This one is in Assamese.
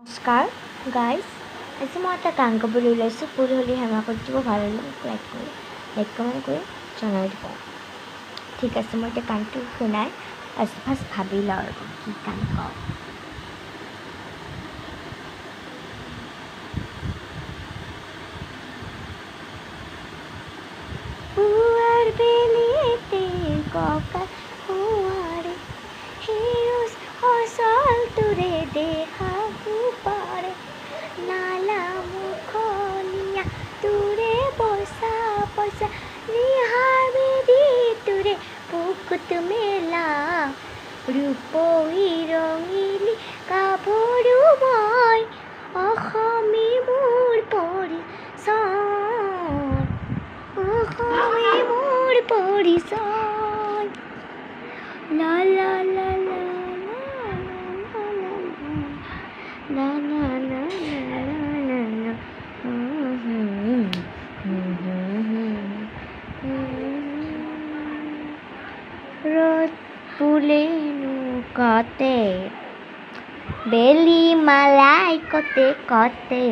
নমস্কাৰ গাইজ, আজি মই এটা গান গাবলৈ ওলাইছোঁ। ভুল হ'লে ক্ষমা কৰি দিব, ভাল হ'লে লাইক কমেণ্ট কৰি জনাই দিব। ঠিক আছে, মই এতিয়া গানটো শুনাই ফাৰ্ষ্ট ভাবি লওঁ আৰু কি গান গাওঁ। পুৱাৰ বেলিতে ককা পুৱাৰে সেউজ ফচলটোৰে দেখাব পাৰে, নালা মুখনীয়া তোৰে পইচা পইচা নিহাবিদি তোৰে বুকুত মেলা ৰূপহী ৰঙিলী গাভৰু মই, অসমী মোৰ পৰিচয়, অসমী মোৰ পৰিচয়। লা লা লা লা লা লা লা লা লা। ৰোদ পুলে নৌকাতে, বেলি মালাই কতে কতে,